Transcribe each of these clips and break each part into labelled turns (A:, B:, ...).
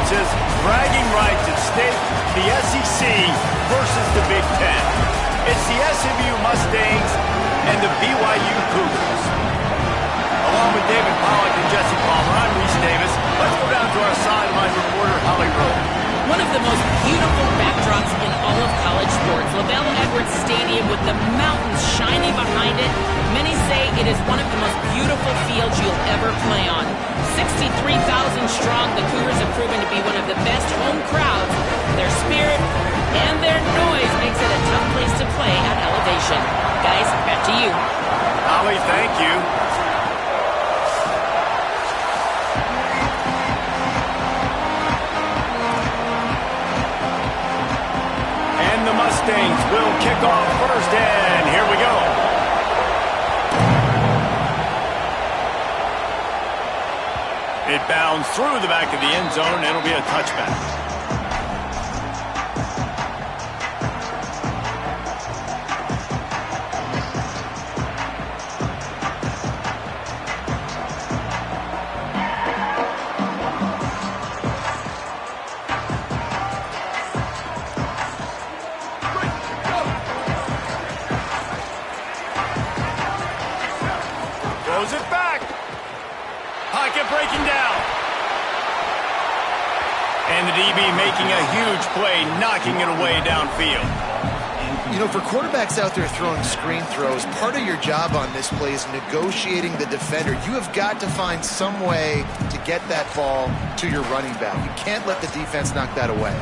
A: conferences, bragging rights at stake, the SEC versus the Big Ten. It's the SMU Mustangs and the BYU Cougars. Along with David Pollack and Jesse Palmer, I'm Reese Davis. Let's go down to our sideline reporter, Holly Rowe.
B: One of the most beautiful backdrops in all of college sports, LaVell Edwards Stadium with the mountains shining behind it. Many say it is one of the most beautiful fields you'll ever play on. 63,000 strong, the Cougars have proven to be one of the best home crowds. Their spirit and their noise makes it a tough place to play at elevation. Guys, back to you.
A: Holly, thank you. The Mustangs will kick off first, and here we go. It bounds through the back of the end zone, and it'll be a touchback. Throws it back. Pocket breaking down. And the DB making a huge play, knocking it away downfield.
C: You know, for quarterbacks out there throwing screen throws, part of your job on this play is negotiating the defender. You have got to find some way to get that ball to your running back. You can't let the defense knock that away.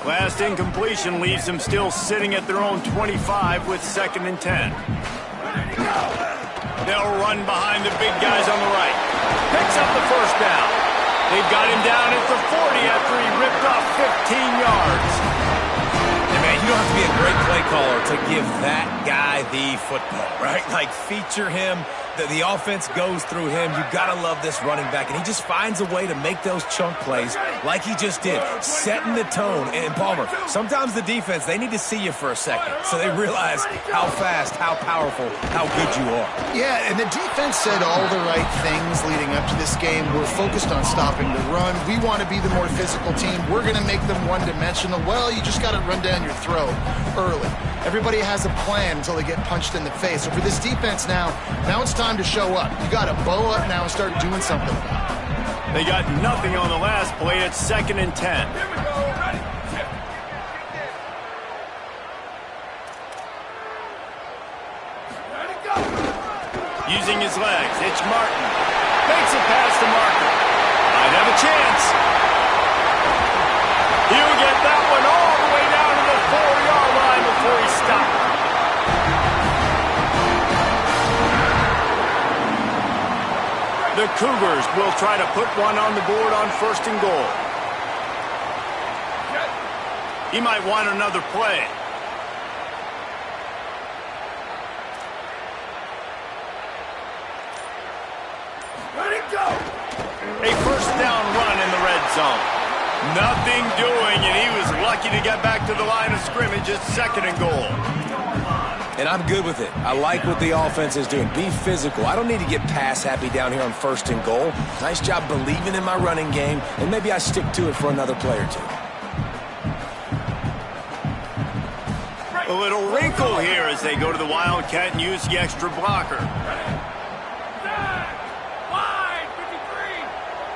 A: Last incompletion leaves them still sitting at their own 25 with 2nd and 10. They'll run behind the big guys on the right. Picks up the first down. They've got him down at the 40 after he ripped off 15 yards.
D: And man, you don't have to be a great play caller to give that guy the football, right? Like, feature him. The offense goes through him. You've got to love this running back. And he just finds a way to make those chunk plays like he just did, setting the tone. And Palmer, sometimes the defense, they need to see you for a second so they realize how fast, how powerful, how good you are.
C: Yeah, and the defense said all the right things leading up to this game. We're focused on stopping the run. We want to be the more physical team. We're going to make them one-dimensional. Well, you just got to run down your throat early. Everybody has a plan until they get punched in the face. So for this defense now it's time to show up. You got to bow up now and start doing something about it.
A: They got nothing on the last play. It's 2nd and 10.
E: Here we go. Ready. Ready, go.
A: Using his legs, it's Martin. Makes it past the marker. Might have a chance. He'll get that one all the way down to the 4-yard line before he stopped. The Cougars will try to put one on the board on 1st and goal. He might want another play.
E: Ready, go.
A: A first down run in the red zone. Nothing doing, and he was lucky to get back to the line of scrimmage at 2nd and goal.
D: And I'm good with it. I like what the offense is doing. Be physical. I don't need to get pass happy down here on 1st and goal. Nice job believing in my running game, and maybe I stick to it for another play or two.
A: A little wrinkle here as they go to the Wildcat and use the extra blocker.
E: Wide 53.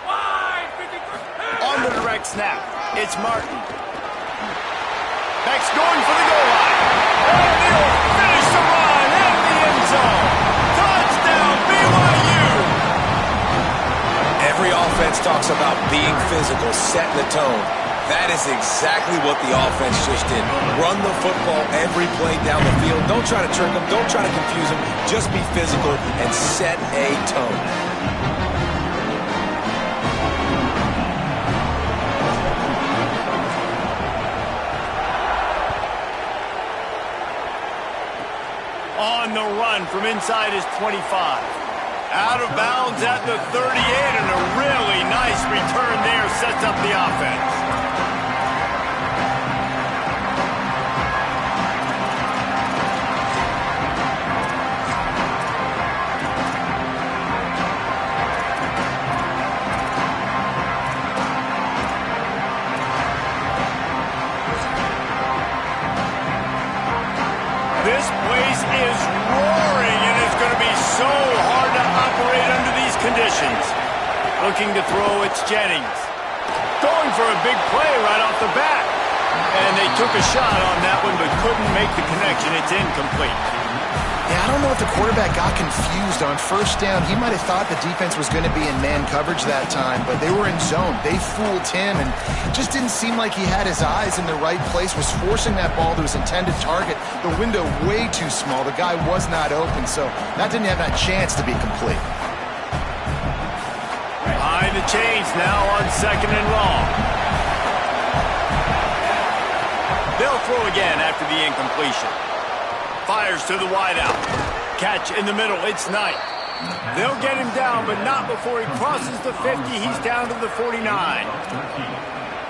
E: Wide 53.
A: On the direct snap, it's Martin. Beck's going for the goal line. And he'll finish the run in the end zone. Touchdown, BYU.
D: Every offense talks about being physical, setting the tone. That is exactly what the offense just did. Run the football every play down the field. Don't try to trick them. Don't try to confuse them. Just be physical and set a tone.
A: On the run from inside his 25. Out of bounds at the 38, and a really nice return there sets up the offense. This place is roaring, and it's going to be so hard to operate under these conditions. Looking to throw, it's Jennings. Going for a big play right off the bat. And they took a shot on that one, but couldn't make the connection. It's incomplete.
C: Yeah, I don't know if the quarterback got confused on first down. He might have thought the defense was going to be in man coverage that time, but they were in zone. They fooled him, and it just didn't seem like he had his eyes in the right place, was forcing that ball to his intended target. The window way too small. The guy was not open, so that didn't have that chance to be complete.
A: Behind the chains now on 2nd and long. They'll throw again after the incompletion. Fires to the wideout. Catch in the middle. It's Knight. They'll get him down, but not before he crosses the 50. He's down to the 49.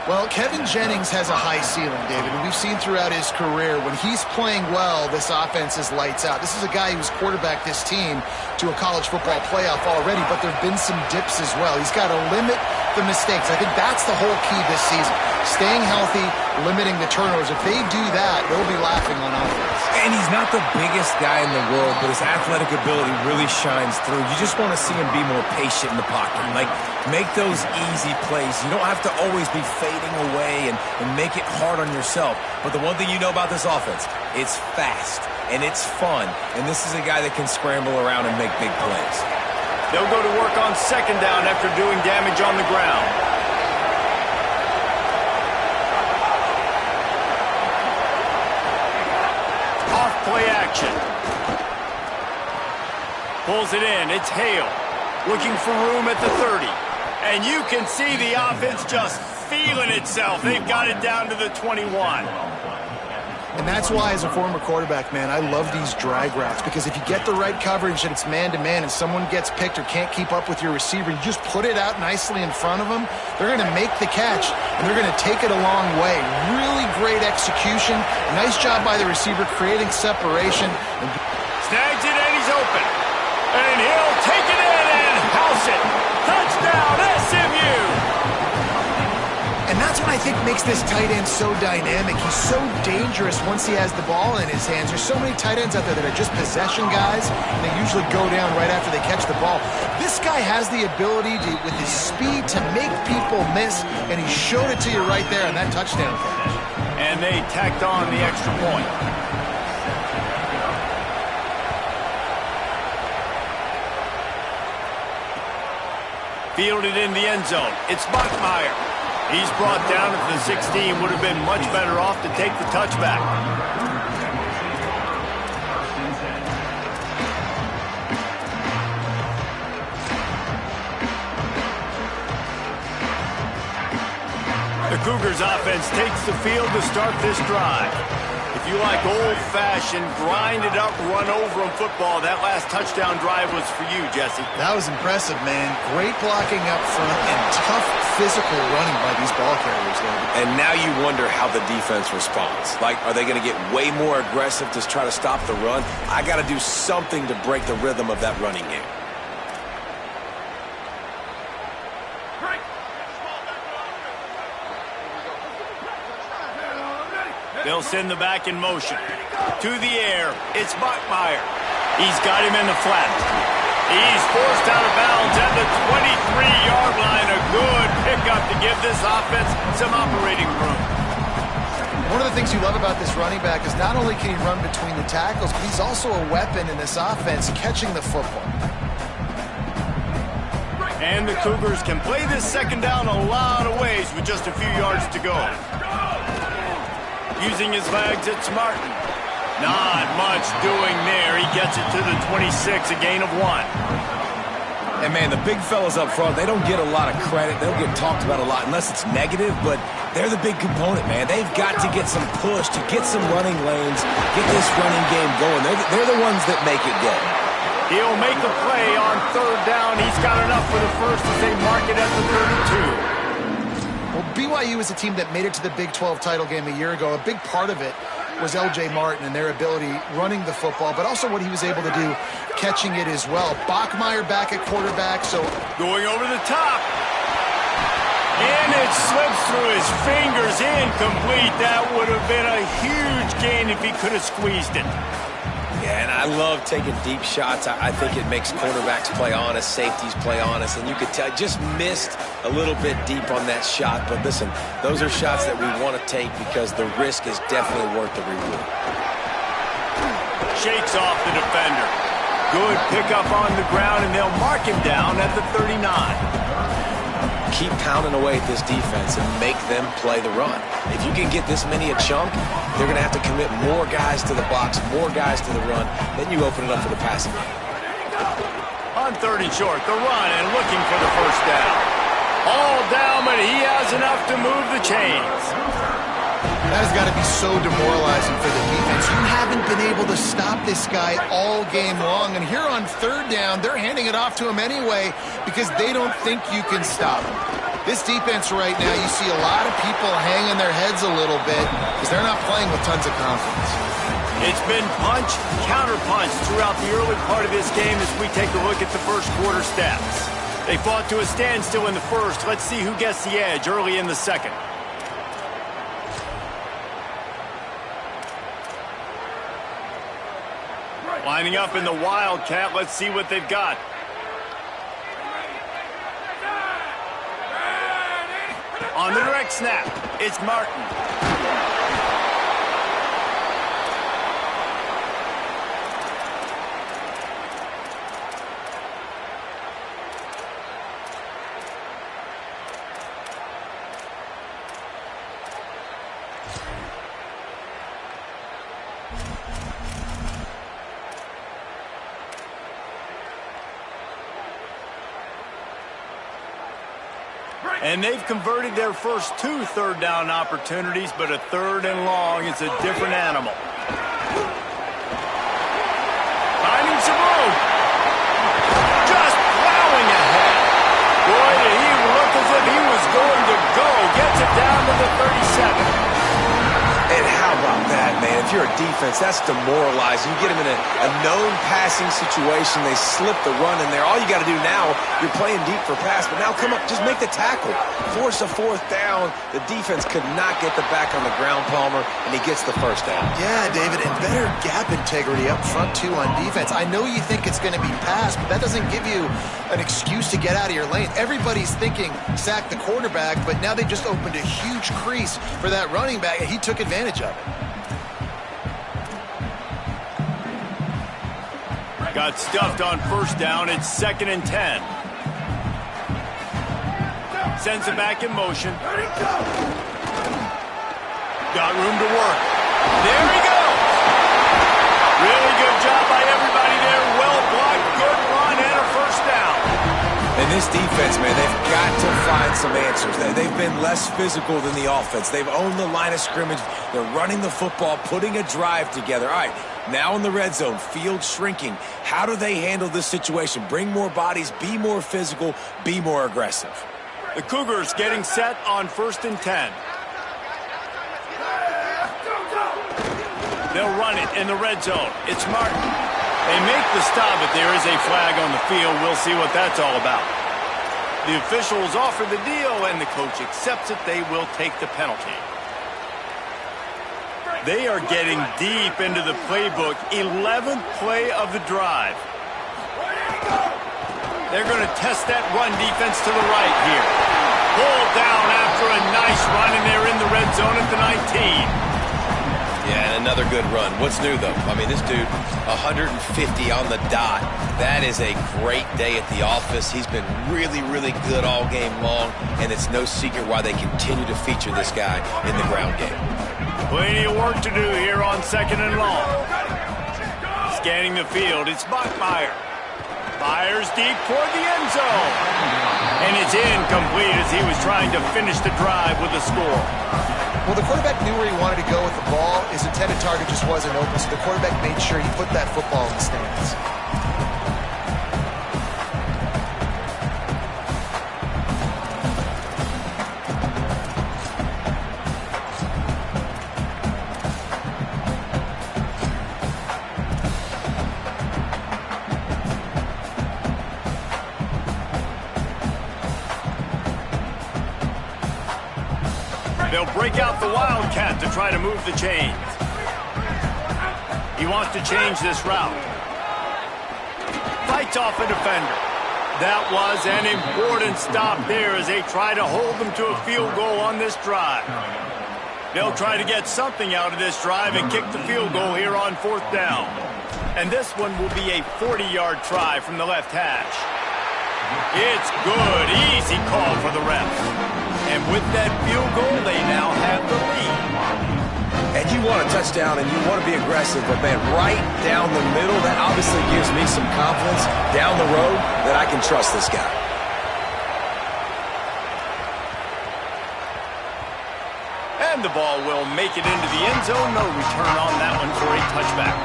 C: Well, Kevin Jennings has a high ceiling, David, and we've seen throughout his career when he's playing well, this offense is lights out. This is a guy who's quarterbacked this team to a college football playoff already, but there have been some dips as well. He's got to limit the mistakes. I think that's the whole key this season. Staying healthy, limiting the turnovers. If they do that, they'll be laughing on offense.
D: And he's not the biggest guy in the world, but his athletic ability really shines through. You just want to see him be more patient in the pocket. Like, make those easy plays. You don't have to always be fading away and make it hard on yourself. But the one thing you know about this offense, it's fast and it's fun. And this is a guy that can scramble around and make big plays.
A: They'll go to work on 2nd down after doing damage on the ground. Play action. Pulls it in. It's Hale. Looking for room at the 30. And you can see the offense just feeling itself. They've got it down to the 21.
C: And that's why, as a former quarterback, man, I love these drag routes, because if you get the right coverage and it's man-to-man and someone gets picked or can't keep up with your receiver, you just put it out nicely in front of them, they're going to make the catch, and they're going to take it a long way. Really great execution. Nice job by the receiver creating separation.
A: Snags it, and he's open. And he'll take it in and house it. Touchdown, SMU!
C: And that's what I think makes this tight end so dynamic. He's so dangerous once he has the ball in his hands. There's so many tight ends out there that are just possession guys, and they usually go down right after they catch the ball. This guy has the ability to, with his speed, to make people miss, and he showed it to you right there on that touchdown catch.
A: And they tacked on the extra point. Fielded in the end zone. It's Bachmeier. He's brought down at the 16. Would have been much better off to take the touchback. The Cougars offense takes the field to start this drive. If you like old-fashioned, grind-it-up, run-over-'em football, that last touchdown drive was for you, Jesse.
C: That was impressive, man. Great blocking up front and tough physical running by these ball carriers, David.
D: And now you wonder how the defense responds. Like, are they going to get way more aggressive to try to stop the run? I got to do something to break the rhythm of that running game.
A: They'll send the back in motion. To the air, it's Bachmeier. He's got him in the flat. He's forced out of bounds at the 23-yard line. A good pickup to give this offense some operating room.
C: One of the things you love about this running back is not only can he run between the tackles, but he's also a weapon in this offense catching the football.
A: And the Cougars can play this 2nd down a lot of ways with just a few yards to go. Using his legs, it's Martin. Not much doing there. He gets it to the 26, a gain of 1.
D: And, man, the big fellas up front, they don't get a lot of credit. They don't get talked about a lot unless it's negative, but they're the big component, man. They've got to get some push, to get some running lanes, get this running game going. They're the ones that make it go.
A: He'll make a play on 3rd down. He's got enough for the first as they mark it at the 32.
C: Well, BYU is a team that made it to the Big 12 title game a year ago. A big part of it was L.J. Martin and their ability running the football, but also what he was able to do catching it as well. Bachmeier back at quarterback, so
A: going over the top. And it slips through his fingers, incomplete. That would have been a huge gain if he could have squeezed it.
D: Yeah, and I love taking deep shots. I think it makes cornerbacks play honest, safeties play honest, and you could tell just missed a little bit deep on that shot. But listen, those are shots that we want to take because the risk is definitely worth the reward.
A: Shakes off the defender. Good pickup on the ground, and they'll mark him down at the 39.
D: Keep pounding away at this defense and make them play the run. If you can get this many a chunk, they're going to have to commit more guys to the box, more guys to the run. Then you open it up for the passing game.
A: On 30 short, the run and looking for the first down. All down, but he has enough to move the chains.
C: That has got to be so demoralizing for the defense. You haven't been able to stop this guy all game long, and here on third down, they're handing it off to him anyway because they don't think you can stop him. This defense right now, you see a lot of people hanging their heads a little bit because they're not playing with tons of confidence.
A: It's been punch, counter-punch throughout the early part of this game as we take a look at the first quarter stats. They fought to a standstill in the first. Let's see who gets the edge early in the second. Lining up in the Wildcat. Let's see what they've got. On the direct snap, it's Martin. And they've converted their first 2 third down opportunities, but a third and long is a different animal. Finding some room. Just plowing ahead. Boy, did he look as if he was going to go. Gets it down to the 37.
D: And how about that, man? If you're a defense, that's demoralizing. You get them in a known passing situation. They slip the run in there. All you got to do now, you're playing deep for pass, but now come up, just make the tackle. Force a fourth down. The defense could not get the back on the ground, Palmer, and he gets the first down.
C: Yeah, David, and better gap integrity up front, too, on defense. I know you think it's going to be pass, but that doesn't give you an excuse to get out of your lane. Everybody's thinking sack the quarterback, but now they just opened a huge crease for that running back, and he took advantage of it.
A: Got stuffed on first down. It's 2nd and 10. Sends it back in motion. Got room to work. There he goes. Really good job by everybody there. Well blocked, good run, and a first down.
D: And this defense, man, they've got to find some answers. They've been less physical than the offense. They've owned the line of scrimmage. They're running the football, putting a drive together. All right, now in the red zone, field shrinking. How do they handle this situation? Bring more bodies, be more physical, be more aggressive.
A: The Cougars getting set on 1st and 10. They'll run it in the red zone. It's Martin. They make the stop, but there is a flag on the field. We'll see what that's all about. The officials offer the deal, and the coach accepts it. They will take the penalty. They are getting deep into the playbook. 11th play of the drive. They're going to test that run defense to the right here. Pulled down after a nice run, and they're in the red zone at the 19.
D: Yeah, and another good run. What's new, though? I mean, this dude, 150 on the dot. That is a great day at the office. He's been really, really good all game long, and it's no secret why they continue to feature this guy in the ground game.
A: Plenty of work to do here on 2nd and long. Scanning the field, it's Bachmeier. Fires deep toward the end zone. And it's incomplete as he was trying to finish the drive with a score.
C: Well, the quarterback knew where he wanted to go with the ball. His intended target just wasn't open, so the quarterback made sure he put that football in the stands.
A: They'll break out the Wildcat to try to move the chains. He wants to change this route. Fights off a defender. That was an important stop there as they try to hold them to a field goal on this drive. They'll try to get something out of this drive and kick the field goal here on 4th down. And this one will be a 40-yard try from the left hash. It's good. Easy call for the refs. And with that field goal, they now have the lead.
D: And you want a touchdown and you want to be aggressive, but man, right down the middle, that obviously gives me some confidence down the road that I can trust this guy.
A: And the ball will make it into the end zone. No return on that one for a touchback.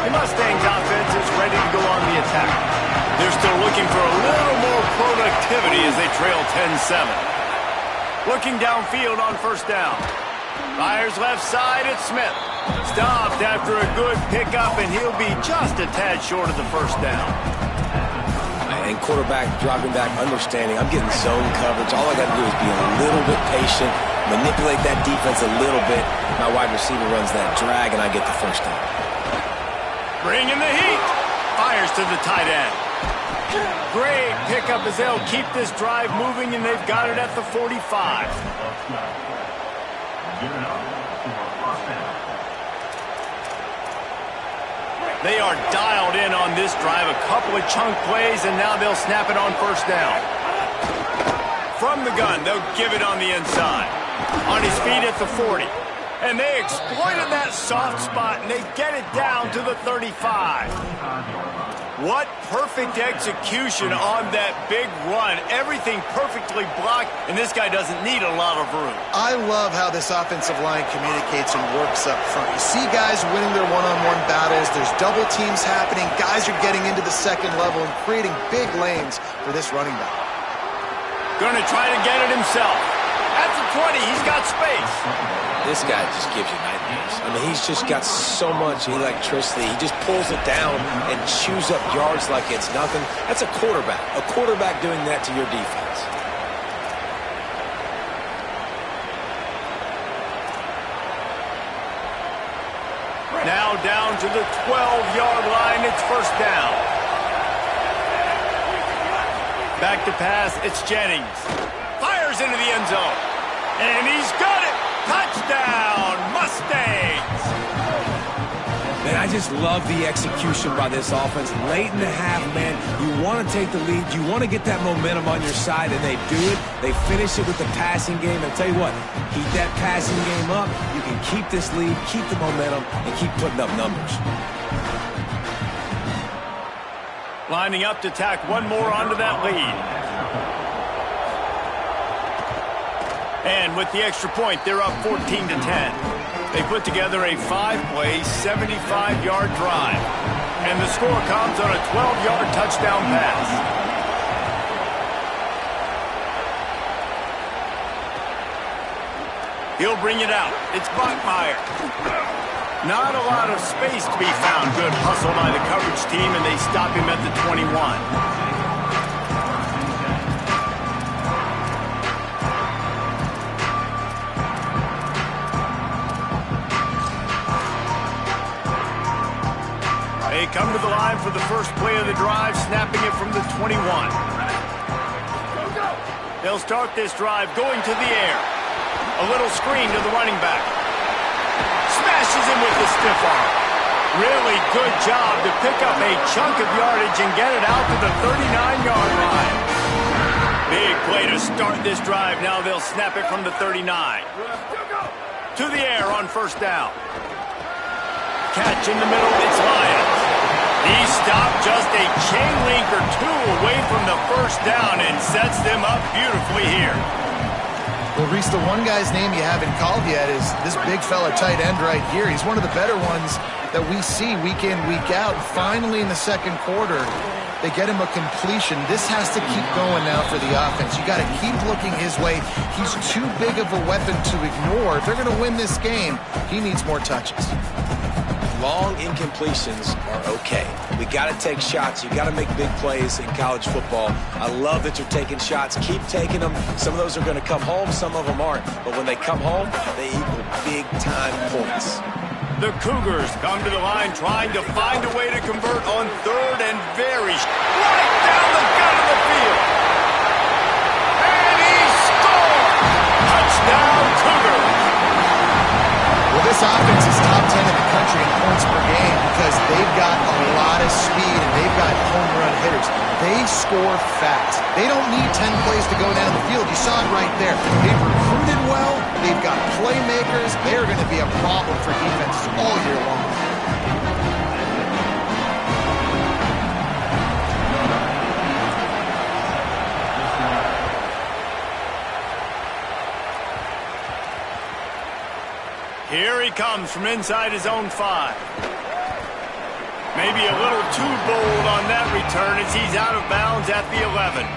A: The Mustangs offense is ready to go on the attack. They're still looking for a little more productivity as they trail 10-7. Looking downfield on 1st down. Fires left side, it's Smith. Stopped after a good pickup, and he'll be just a tad short of the 1st down.
D: And quarterback dropping back, understanding, I'm getting zone coverage. All I got to do is be a little bit patient, manipulate that defense a little bit. My wide receiver runs that drag, and I get the 1st down.
A: Bringing the heat. Fires to the tight end. Great pickup as they'll keep this drive moving, and they've got it at the 45. They are dialed in on this drive. A couple of chunk plays, and now they'll snap it on 1st down. From the gun, they'll give it on the inside. On his feet at the 40. And they exploited that soft spot, and they get it down to the 35. What perfect execution on that big run. Everything perfectly blocked, and this guy doesn't need a lot of room.
C: I love how this offensive line communicates and works up front. You see guys winning their one-on-one battles. There's double teams happening. Guys are getting into the 2nd level and creating big lanes for this running back.
A: Gonna try to get it himself. At the 20, he's got space.
D: This guy just gives you nightmares. I mean, he's just got so much electricity. He just pulls it down and chews up yards like it's nothing. That's a quarterback. A quarterback doing that to your defense.
A: Now down to the 12-yard line. It's 1st down. Back to pass. It's Jennings. Fires into the end zone. And he's got it. Touchdown, Mustangs!
D: Man, I just love the execution by this offense. Late in the half, man, you want to take the lead. You want to get that momentum on your side, and they do it. They finish it with the passing game. And I'll tell you what, keep that passing game up. You can keep this lead, keep the momentum, and keep putting up numbers.
A: Lining up to tack one more onto that lead. And with the extra point, they're up 14-10. They put together a 5-play, 75-yard drive. And the score comes on a 12-yard touchdown pass. He'll bring it out. It's Bachmeier. Not a lot of space to be found. Good hustle by the coverage team, and they stop him at the 21. They come to the line for the first play of the drive, snapping it from the 21. They'll start this drive going to the air. A little screen to the running back. Smashes him with the stiff arm. Really good job to pick up a chunk of yardage and get it out to the 39-yard line. Big play to start this drive. Now they'll snap it from the 39. To the air on 1st down. Catch in the middle, it's Lyons. He stopped just a chain link or two away from the 1st down and sets them up beautifully here.
C: Well, Reese, the one guy's name you haven't called yet is this big fella tight end right here. He's one of the better ones that we see week in, week out. Finally, in the second quarter, they get him a completion. This has to keep going now for the offense. You got to keep looking his way. He's too big of a weapon to ignore. If they're going to win this game, he needs more touches.
D: Long incompletions are okay. We got to take shots. You got to make big plays in college football. I love that you're taking shots. Keep taking them. Some of those are going to come home. Some of them aren't. But when they come home, they equal big-time points.
A: The Cougars come to the line trying to find a way to convert on third and very right down the gut of the field. And he scored! Touchdown, Cougars!
C: Well, this offense is top 10 in the country in points per game because they've got a lot of speed and they've got home run hitters. They score fast. They don't need 10 plays to go down the field. You saw it right there. They've recruited well. They've got playmakers. They're going to be a problem for defenses all year long.
A: Here he comes from inside his own 5. Maybe a little too bold on that return as he's out of bounds at the 11.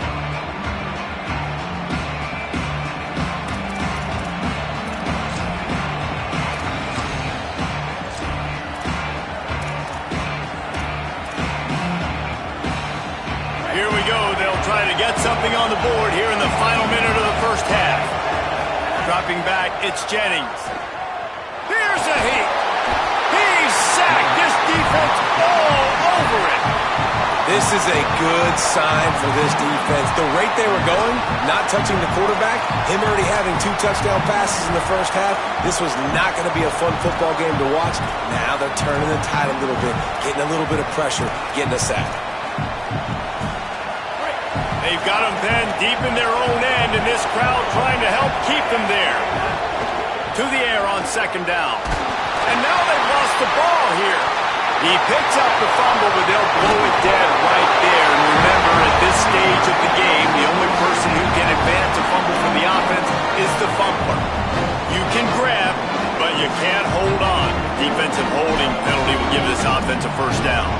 A: Here we go. They'll try to get something on the board here in the final minute of the first half. Dropping back, it's Jennings. Here's a heat. He's sacked. This defense all over it.
D: This is a good sign for this defense. The rate they were going, not touching the quarterback, him already having 2 touchdown passes in the first half, this was not going to be a fun football game to watch. Now they're turning the tide a little bit, getting a little bit of pressure, getting a sack.
A: They've got them penned deep in their own end, and this crowd trying to help keep them there. To the air on second down. And now they've lost the ball here. He picks up the fumble, but they'll blow it dead right there. And remember, at this stage of the game, the only person who can advance a fumble for the offense is the fumbler. You can grab, but you can't hold on. Defensive holding penalty will give this offense a first down.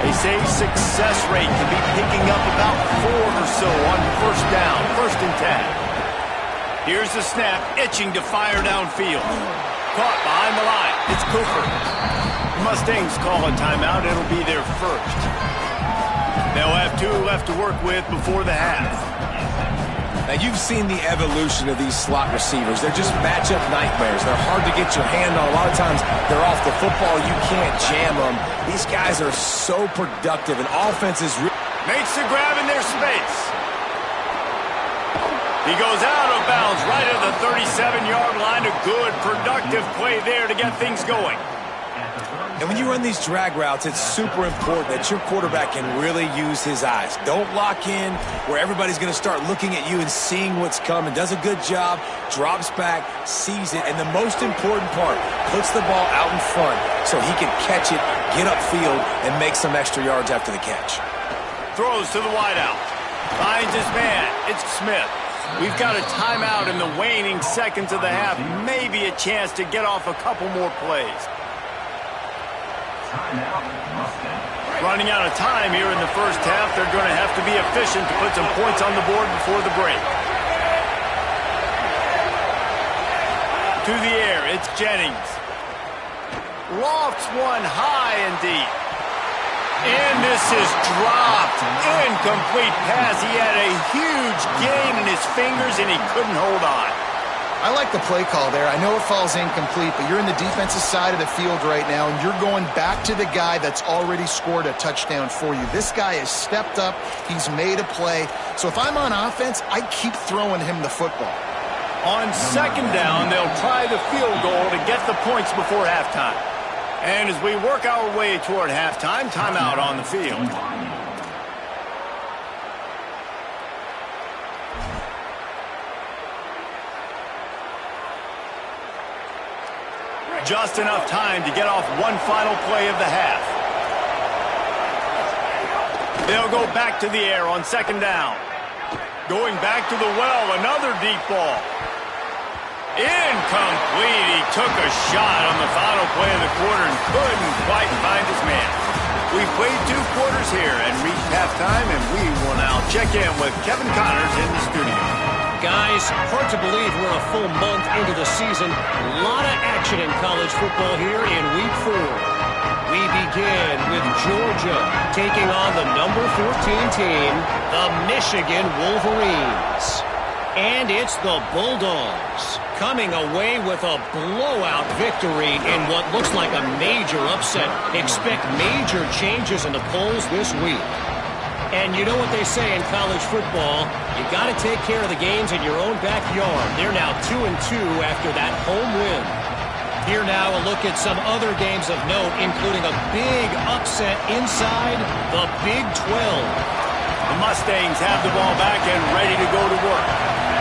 A: They say success rate can be picking up about 4 or so on first down, 1st and 10. Here's the snap, itching to fire downfield. Caught behind the line. It's Cooper. The Mustangs call a timeout. It'll be their first. They'll have 2 left to work with before the half.
D: Now, you've seen the evolution of these slot receivers. They're just matchup nightmares. They're hard to get your hand on. A lot of times, they're off the football. You can't jam them. These guys are so productive, and offense is...
A: Makes the grab in their space. He goes out of bounds right at the 37-yard line. A good, productive play there to get things going.
D: And when you run these drag routes, it's super important that your quarterback can really use his eyes. Don't lock in where everybody's going to start looking at you and seeing what's coming. Does a good job, drops back, sees it, and the most important part, puts the ball out in front so he can catch it, get upfield, and make some extra yards after the catch.
A: Throws to the wideout. Finds his man. It's Smith. We've got a timeout in the waning seconds of the half. Maybe a chance to get off a couple more plays. Running out of time here in the first half. They're going to have to be efficient to put some points on the board before the break. To the air, it's Jennings. Lofts one high and deep. And this is dropped. Incomplete pass. He had a huge gain in his fingers and he couldn't hold on.
C: I like the play call there. I know it falls incomplete, but you're in the defensive side of the field right now, and you're going back to the guy that's already scored a touchdown for you. This guy has stepped up. He's made a play. So if I'm on offense, I keep throwing him the football.
A: On second down, they'll try the field goal to get the points before halftime. And as we work our way toward halftime, timeout on the field. Just enough time to get off one final play of the half. They'll go back to the air on second down. Going back to the well, another deep ball. Incomplete. He took a shot on the final play of the quarter and couldn't quite find his man. We've played 2 quarters here and reached halftime, and we will now check in with Kevin Connors in the studio.
F: Guys, hard to believe we're a full month into the season. A lot of action in college football here in Week 4. We begin with Georgia taking on the number 14 team, the Michigan Wolverines. And it's the Bulldogs coming away with a blowout victory in what looks like a major upset. Expect major changes in the polls this week. And you know what they say in college football, you got to take care of the games in your own backyard. They're now 2-2 after that home win. Here now a look at some other games of note, including a big upset inside the Big 12.
A: The Mustangs have the ball back and ready to go to work.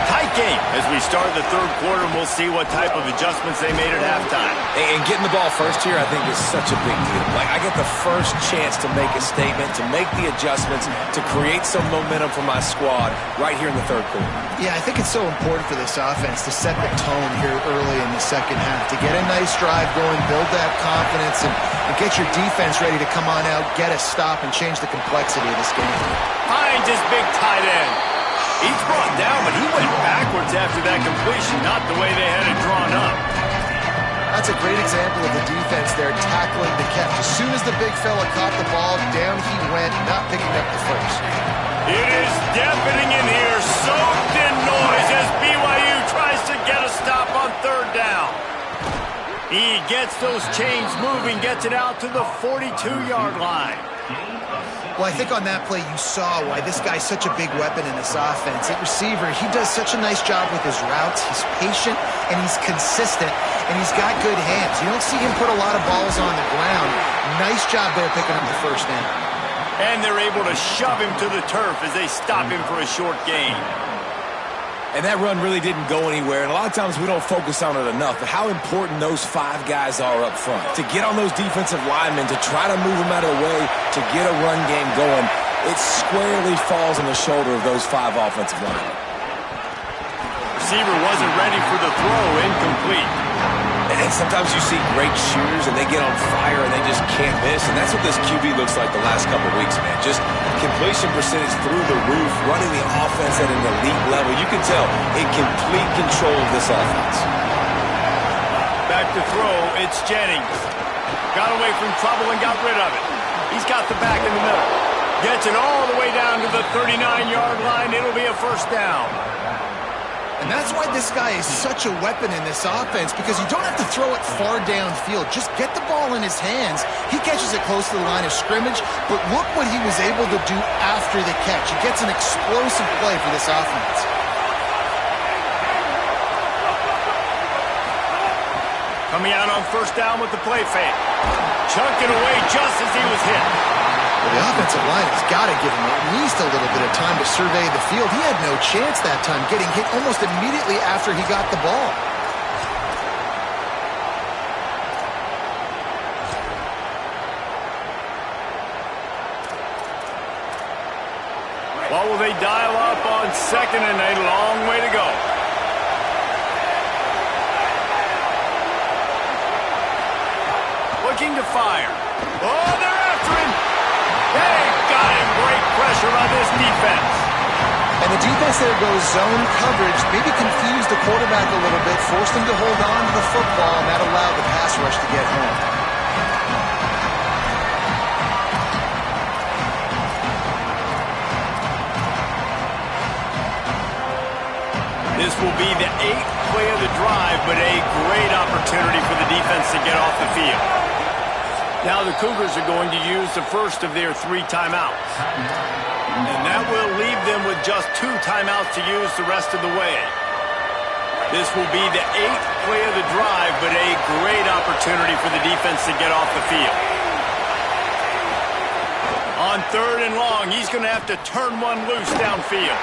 A: Tight game as we start the 3rd quarter, and we'll see what type of adjustments they made at halftime.
D: And getting the ball first here, I think, is such a big deal. Like, I get the first chance to make a statement, to make the adjustments, to create some momentum for my squad right here in the 3rd quarter.
C: Yeah, I think it's so important for this offense to set the tone here early in the second half, to get a nice drive going, build that confidence, and get your defense ready to come on out, get a stop, and change the complexity of this game.
A: Finds his big tight end. He's brought down, but he went backwards after that completion, not the way they had it drawn up.
C: That's a great example of the defense there tackling the catch. As soon as the big fella caught the ball, down he went, not picking up the first.
A: It is deafening in here, soaked in noise as BYU tries to get a stop on 3rd down. He gets those chains moving, gets it out to the 42-yard line.
C: Well, I think on that play you saw why this guy's such a big weapon in this offense. At receiver, he does such a nice job with his routes. He's patient, and he's consistent, and he's got good hands. You don't see him put a lot of balls on the ground. Nice job there picking up the first down.
A: And they're able to shove him to the turf as they stop him for a short gain.
D: And that run really didn't go anywhere, and a lot of times we don't focus on it enough, but how important those 5 guys are up front. To get on those defensive linemen, to try to move them out of the way, to get a run game going, it squarely falls on the shoulder of those 5 offensive linemen.
A: Receiver wasn't ready for the throw, incomplete.
D: And sometimes you see great shooters, and they get on fire, and they just can't miss. And that's what this QB looks like the last couple of weeks, man. Just completion percentage through the roof, running the offense at an elite level. You can tell in complete control of this offense.
A: Back to throw, it's Jennings. Got away from trouble and got rid of it. He's got the back in the middle. Gets it all the way down to the 39-yard line. It'll be a first down.
C: And that's why this guy is such a weapon in this offense, because you don't have to throw it far downfield. Just get the ball in his hands. He catches it close to the line of scrimmage, but look what he was able to do after the catch. He gets an explosive play for this offense.
A: Coming out on first down with the play fake. Chunking away just as he was hit.
C: Well, the offensive line has got to give him at least a little bit of time to survey the field. He had no chance that time, getting hit almost immediately after he got the ball.
A: What will they dial up on second, and a long way to go? Looking to fire. Oh, they're after him. They got him. Great pressure by this defense.
C: And the defense there goes zone coverage, maybe confused the quarterback a little bit, forced him to hold on to the football, and that allowed the pass rush to get home.
A: This will be the 8th play of the drive, but a great opportunity for the defense to get off the field. Now the Cougars are going to use the first of their 3 timeouts. And that will leave them with just 2 timeouts to use the rest of the way. This will be the 8th play of the drive, but a great opportunity for the defense to get off the field. On 3rd and long, he's going to have to turn one loose downfield.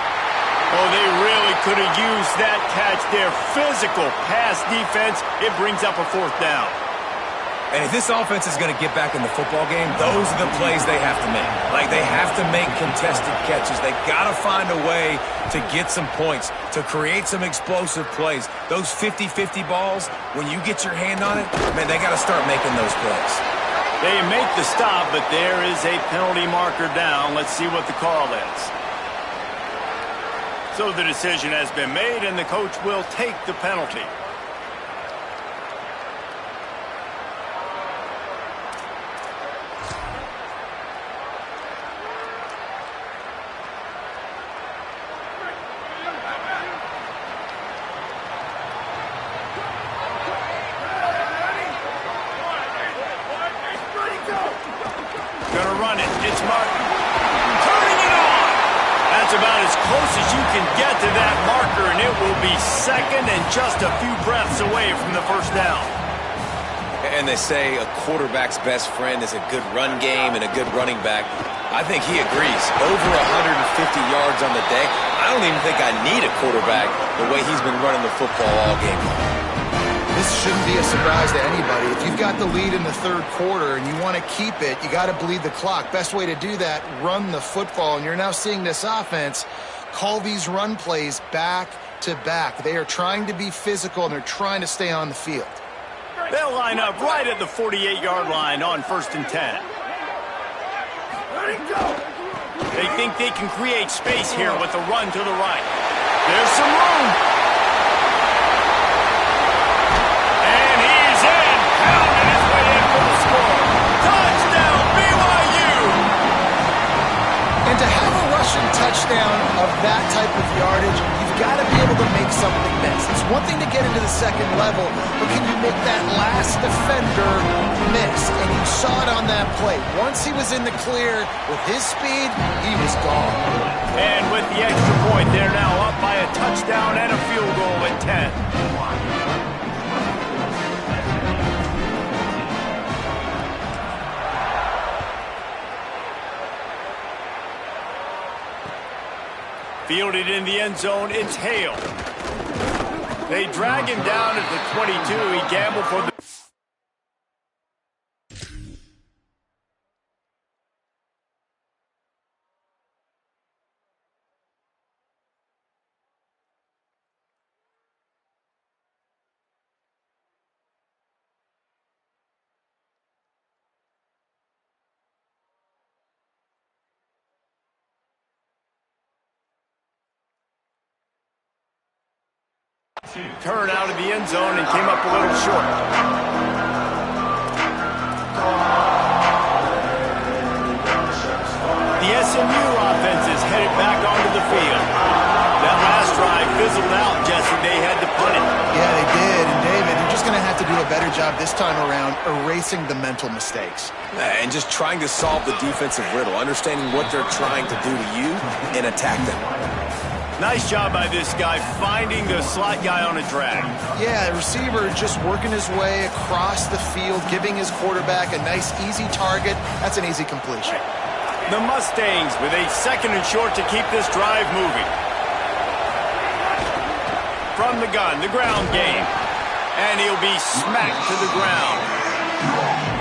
A: Oh, they really could have used that catch there. Physical pass defense. It brings up a 4th down.
D: And if this offense is going to get back in the football game, those are the plays they have to make. Like, they have to make contested catches. They got to find a way to get some points, to create some explosive plays. Those 50-50 balls, when you get your hand on it, man, they got to start making those plays.
A: They make the stop, but there is a penalty marker down. Let's see what the call is. So the decision has been made, and the coach will take the penalty. Gonna run it. It's Martin. Turning it on. That's about as close as you can get to that marker, and it will be second and just a few breaths away from the first down.
D: And they say a quarterback's best friend is a good run game and a good running back. I think he agrees. Over 150 yards on the day. I don't even think I need a quarterback the way he's been running the football all game long.
C: This shouldn't be a surprise to anybody. If you've got the lead in the third quarter and you want to keep it, you got to bleed the clock. Best way to do that, run the football. And you're now seeing this offense call these run plays back to back. They are trying to be physical, and they're trying to stay on the field.
A: They'll line up right at the 48-yard line on 1st and 10. They think they can create space here with the run to the right. There's some room.
C: And to have a rushing touchdown of that type of yardage, you've got to be able to make something miss. It's one thing to get into the second level, but can you make that last defender miss? And you saw it on that play. Once he was in the clear with his speed, he was gone.
A: And with the extra point, they're now up by a touchdown and a field goal at 10. Fielded in the end zone, it's Hale. They drag him down at the 22. He gambled for the... turn out of the end zone and came up a little short. The SMU offense is headed back onto the field. That last drive fizzled out, Jesse. They had to punt it.
C: Yeah, they did. And David, you're just going to have to do a better job this time around erasing the mental mistakes.
D: And just trying to solve the defensive riddle, understanding what they're trying to do to you and attack them.
A: Nice job by this guy finding the slot guy on a drag.
C: Yeah, the receiver just working his way across the field, giving his quarterback a nice, easy target. That's an easy completion.
A: The Mustangs with a second and short to keep this drive moving. From the gun, the ground game. And he'll be smacked to the ground.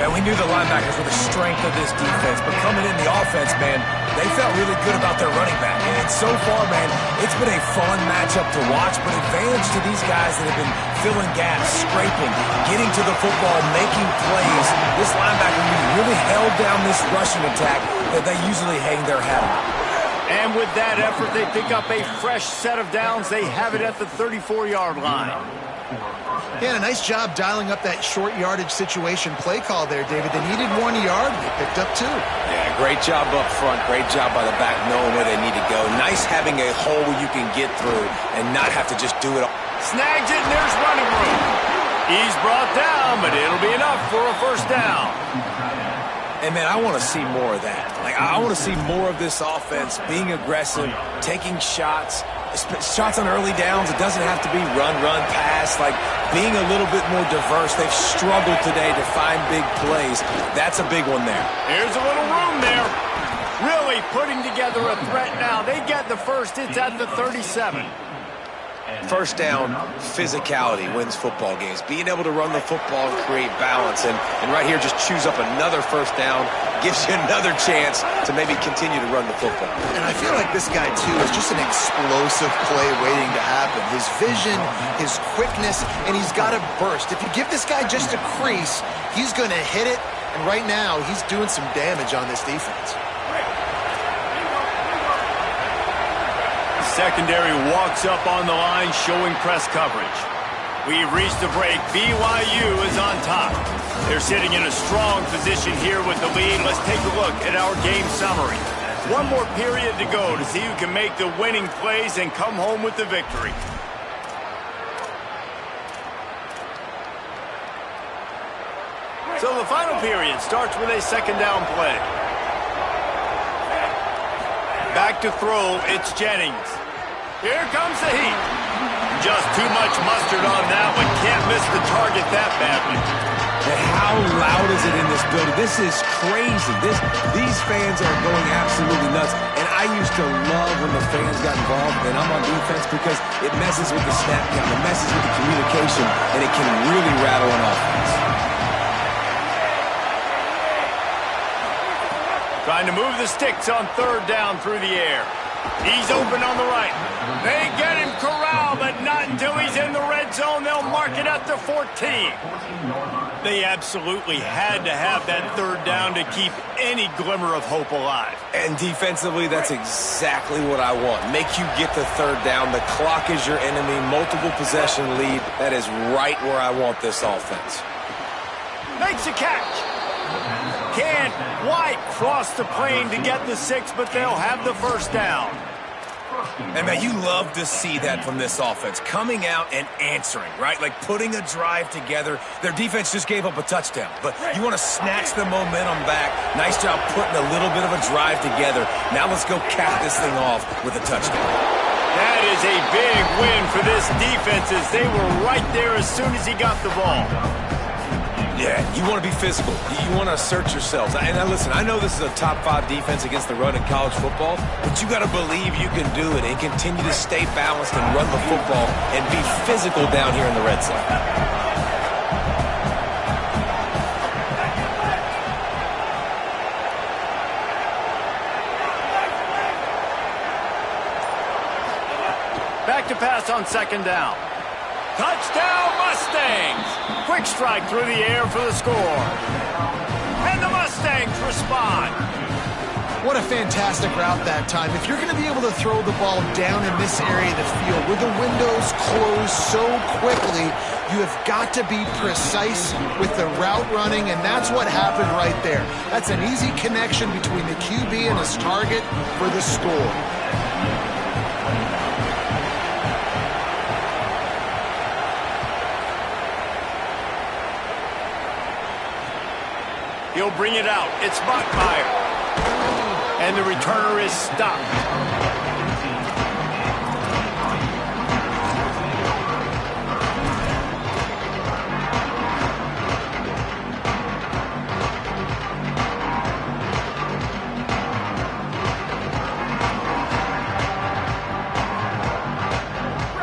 D: And we knew the linebackers were the strength of this defense, but coming in the offense, man, they felt really good about their running back. And so far, man, it's been a fun matchup to watch, but advantage to these guys that have been filling gaps, scraping, getting to the football, making plays. This linebacker really held down this rushing attack that they usually hang their hat on.
A: And with that effort, they pick up a fresh set of downs. They have it at the 34-yard line.
C: Yeah, and a nice job dialing up that short yardage situation play call there, David. They needed 1 yard, they picked up 2.
D: Yeah, great job up front. Great job by the back knowing where they need to go. Nice having a hole you can get through and not have to just do it all.
A: Snags it, and there's running room. He's brought down, but it'll be enough for a first down.
D: And, man, I want to see more of that. Like, I want to see more of this offense being aggressive, taking shots on early downs. It doesn't have to be run, pass. Like, being a little bit more diverse. They've struggled today to find big plays. That's a big one there.
A: Here's a little room there. Really putting together a threat now. They get the first. It's at the 37.
D: First down, physicality wins football games. Being able to run the football and create balance. And right here, just choose up another first down, gives you another chance to maybe continue to run the football.
C: And I feel like this guy, too, is just an explosive play waiting to happen. His vision, his quickness, and he's got a burst. If you give this guy just a crease, he's going to hit it. And right now, he's doing some damage on this defense.
A: Secondary walks up on the line, showing press coverage. We've reached the break. BYU is on top. They're sitting in a strong position here with the lead. Let's take a look at our game summary. One more period to go to see who can make the winning plays and come home with the victory. So the final period starts with a second down play. Back to throw, it's Jennings. Here comes the heat. Just too much mustard on that one. Can't miss the target that badly.
D: And how loud is it in this building? This is crazy. These fans are going absolutely nuts. And I used to love when the fans got involved, and I'm on defense, because it messes with the snap count, it messes with the communication, and it can really rattle an offense.
A: Trying to move the sticks on third down through the air. He's open on the right. They get him corralled, but not until he's in the red zone. They'll mark it at the 14. They absolutely had to have that third down to keep any glimmer of hope alive.
D: And defensively, that's exactly what I want. Make you get the third down. The clock is your enemy. Multiple possession lead. That is right where I want this offense.
A: Makes a catch. Can't quite cross the plane to get the 6, but they'll have the first down.
D: And man, you love to see that from this offense, coming out and answering, right? Like putting a drive together. Their defense just gave up a touchdown, but you want to snatch the momentum back. Nice job putting a little bit of a drive together. Now let's go cap this thing off with a touchdown.
A: That is a big win for this defense, as they were right there as soon as he got the ball.
D: Yeah, you want to be physical. You want to assert yourselves. And now listen, I know this is a top 5 defense against the run in college football, but you got to believe you can do it and continue to stay balanced and run the football and be physical down here in the red zone.
A: Back to pass on second down. Touchdown, Mustangs! Quick strike through the air for the score. And the Mustangs respond.
C: What a fantastic route that time. If you're going to be able to throw the ball down in this area of the field where the windows close so quickly, you have got to be precise with the route running, and that's what happened right there. That's an easy connection between the QB and his target for the score.
A: He'll bring it out. It's Bachmeier. And the returner is stopped.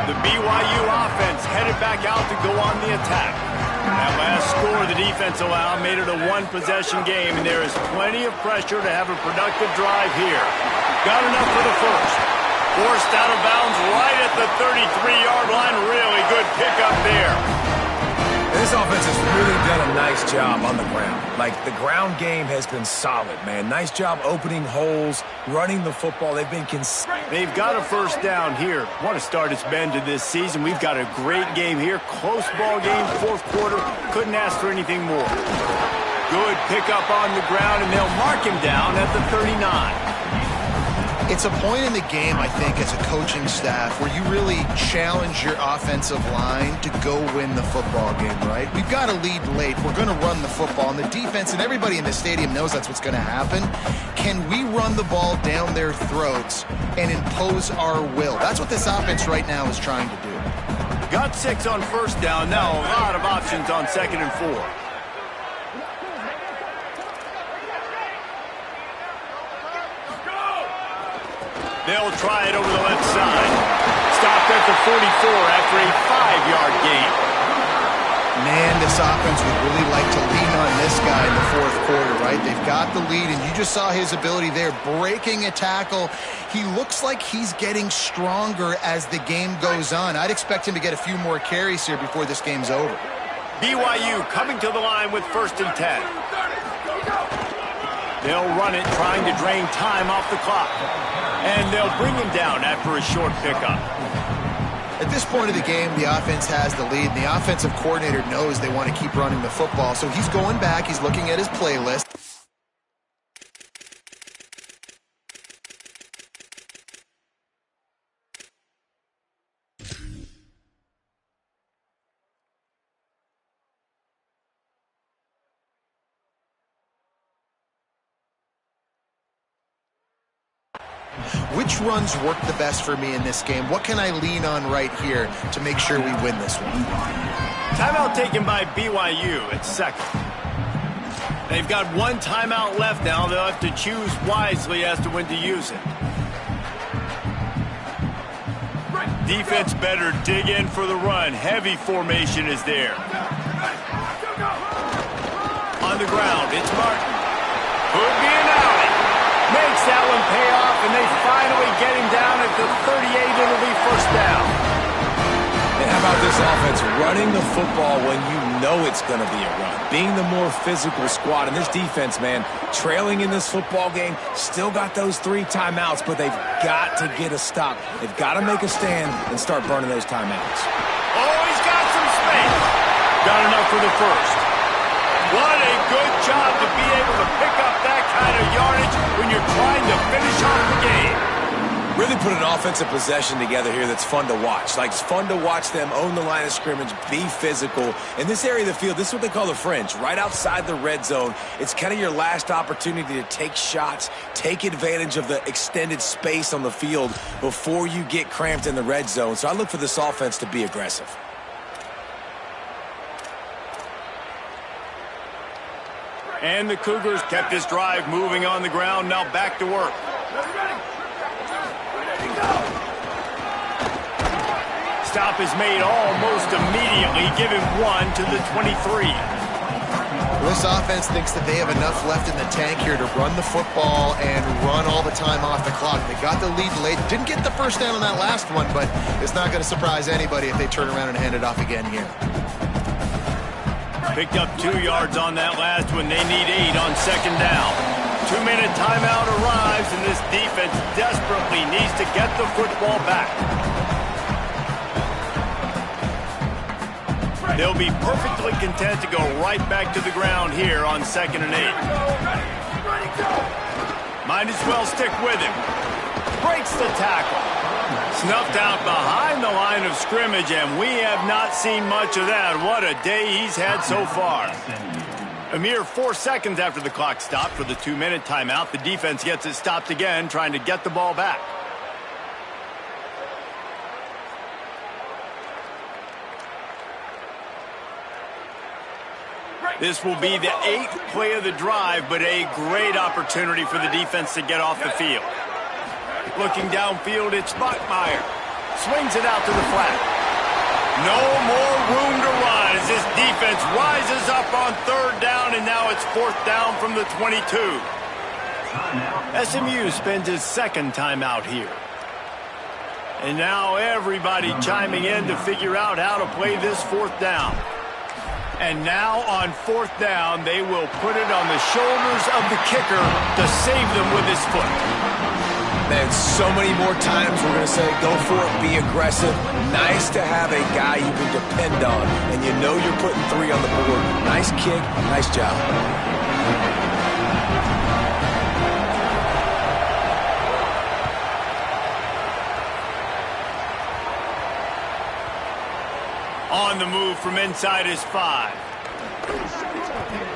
A: The BYU offense headed back out to go on the attack. That last score the defense allowed made it a one-possession game, and there is plenty of pressure to have a productive drive here. Got enough for the first. Forced out of bounds right at the 33-yard line. Really good pickup there.
D: This offense has really done a nice job on the ground. Like, the ground game has been solid, man. Nice job opening holes, running the football. They've been consistent.
A: They've got a first down here. What a start it's been to this season. We've got a great game here. Close ball game, fourth quarter. Couldn't ask for anything more. Good pickup on the ground, and they'll mark him down at the 39.
C: It's a point in the game, I think, as a coaching staff where you really challenge your offensive line to go win the football game, right? We've got to lead late. We're going to run the football. And the defense and everybody in the stadium knows that's what's going to happen. Can we run the ball down their throats and impose our will? That's what this offense right now is trying to do.
A: Got 6 on first down. Now a lot of options on second and 4. They'll try it over the left side. Stop at the 44 after a 5-yard gain.
C: Man, this offense would really like to lean on this guy in the fourth quarter, right? They've got the lead, and you just saw his ability there, breaking a tackle. He looks like he's getting stronger as the game goes on. I'd expect him to get a few more carries here before this game's over.
A: BYU coming to the line with 1st and 10. They'll run it, trying to drain time off the clock. And they'll bring him down after a short pickup.
C: At this point of the game, the offense has the lead, and the offensive coordinator knows they want to keep running the football. So he's going back, he's looking at his playlist. Which runs work the best for me in this game? What can I lean on right here to make sure we win this one?
A: Timeout taken by BYU at 2nd. They've got 1 timeout left now. They'll have to choose wisely as to when to use it. Defense better dig in for the run. Heavy formation is there. On the ground, it's Martin. Could be an alley. Makes that one pay off, and they finally get him down at the 38. It'll be 1st down.
D: And how about this offense running the football when you know it's going to be a run? Being the more physical squad. And this defense, man, trailing in this football game, still got those 3 timeouts, but they've got to get a stop. They've got to make a stand and start burning those timeouts.
A: Oh, he's got some space. Got enough for the 1st. What a good job to be able to pick up that kind of yardage when you're trying to finish off the game.
D: Really put an offensive possession together here that's fun to watch. Like, it's fun to watch them own the line of scrimmage, be physical. In this area of the field, this is what they call the fringe, right outside the red zone. It's kind of your last opportunity to take shots, take advantage of the extended space on the field before you get cramped in the red zone. So I look for this offense to be aggressive.
A: And the Cougars kept this drive moving on the ground. Now back to work. Stop is made almost immediately. Give him 1 to the 23.
C: This offense thinks that they have enough left in the tank here to run the football and run all the time off the clock. They got the lead late. Didn't get the 1st down on that last one, but it's not going to surprise anybody if they turn around and hand it off again here.
A: Picked up 2 yards on that last one. They need 8 on 2nd down. 2-minute timeout arrives, and this defense desperately needs to get the football back. They'll be perfectly content to go right back to the ground here on 2nd and 8. Might as well stick with him. Breaks the tackle. Snuffed out behind the line of scrimmage, and we have not seen much of that. What a day he's had so far. A mere 4 seconds after the clock stopped for the 2-minute timeout, the defense gets it stopped again, trying to get the ball back. This will be the 8th play of the drive, but a great opportunity for the defense to get off the field. Looking downfield, it's Bachmeier. Swings it out to the flat. No more room to run as this defense rises up on 3rd down, and now it's 4th down from the 22. SMU spends his 2nd timeout here. And now everybody chiming in to figure out how to play this 4th down. And now on 4th down, they will put it on the shoulders of the kicker to save them with his foot.
D: Man, so many more times we're going to say, go for it, be aggressive. Nice to have a guy you can depend on, and you know you're putting 3 on the board. Nice kick, nice job.
A: On the move from inside his 5.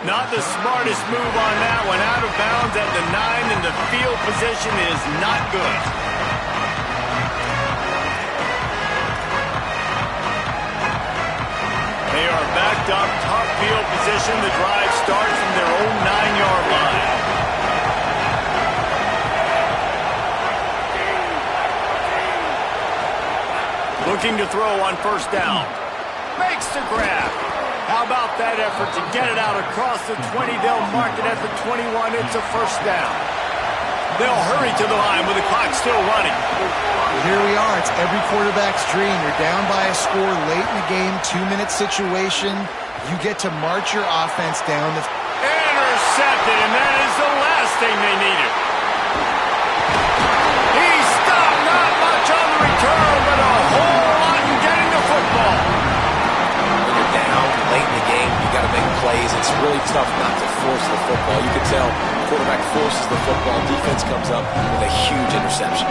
A: Not the smartest move on that one. Out of bounds at the 9, and the field position is not good. They are backed up, top field position. The drive starts from their own 9-yard line. Looking to throw on first down. Makes the grab. How about that effort to get it out across the 20? They'll mark it at the 21. It's a first down. They'll hurry to the line with the clock still running.
C: Here we are. It's every quarterback's dream. You're down by a score late in the game, 2-minute situation. You get to march your offense down the...
A: Intercepted, and that is the last thing they needed. He stopped, not much on the return, but a whole lot in getting the football.
D: When you're down late in the game, you got to make plays. It's really tough not to force the football. You can tell the quarterback forces the football. Defense comes up with a huge interception.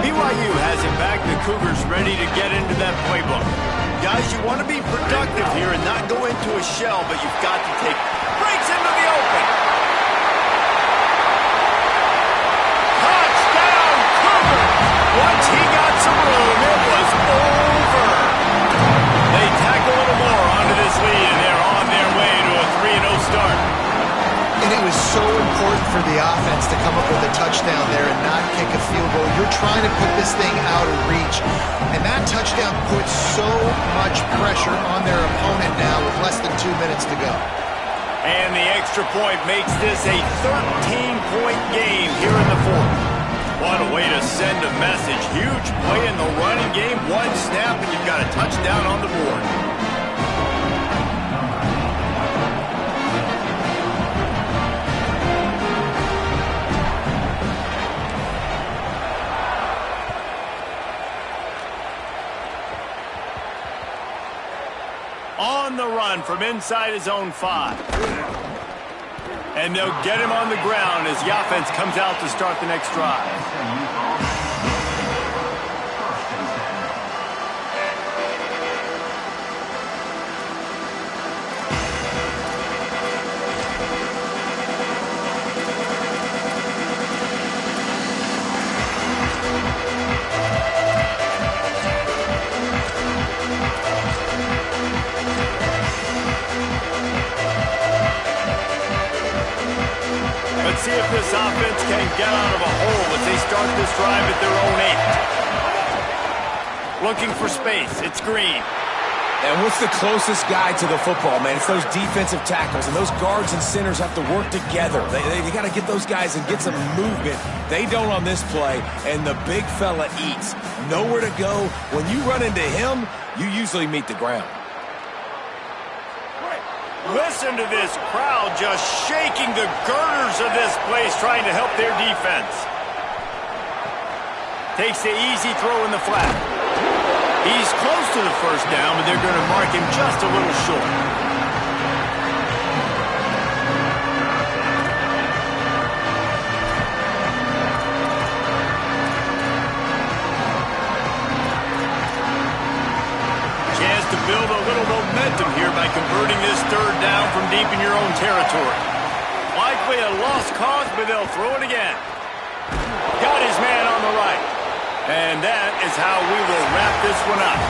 A: BYU has it back. The Cougars ready to get into that playbook. Guys, you want to be productive here and not go into a shell, but you've got to take breaks into the open. Touchdown, Cougars! Once he got some room, it was over. They tack a little more onto this lead, and they're on their way to a 3-0 start.
C: And it was so important for the offense to come up with a touchdown there and not kick a field goal. You're trying to put this thing out of reach. And that touchdown puts so much pressure on their opponent now with less than 2 minutes to go.
A: And the extra point makes this a 13-point game here in the fourth. What a way to send a message. Huge play in the running game. One snap, and you've got a touchdown on the board. On the run from inside his own 5. And they'll get him on the ground as the offense comes out to start the next drive. Let's see if this offense can get out of a hole as they start this drive at their own 8. Looking for space. It's Green.
D: And what's the closest guy to the football, man? It's those defensive tackles, and those guards and centers have to work together. They got to get those guys and get some movement. They don't on this play, and the big fella eats. Nowhere to go. When you run into him, you usually meet the ground.
A: Listen to this crowd just shaking the girders of this place, trying to help their defense. Takes the easy throw in the flat. He's close to the first down, but they're going to mark him just a little short. Chance to build a little momentum here by converting this third down from deep in your own territory. Likely a lost cause, but they'll throw it again. Got his man on the right. And that is how we will wrap this one up.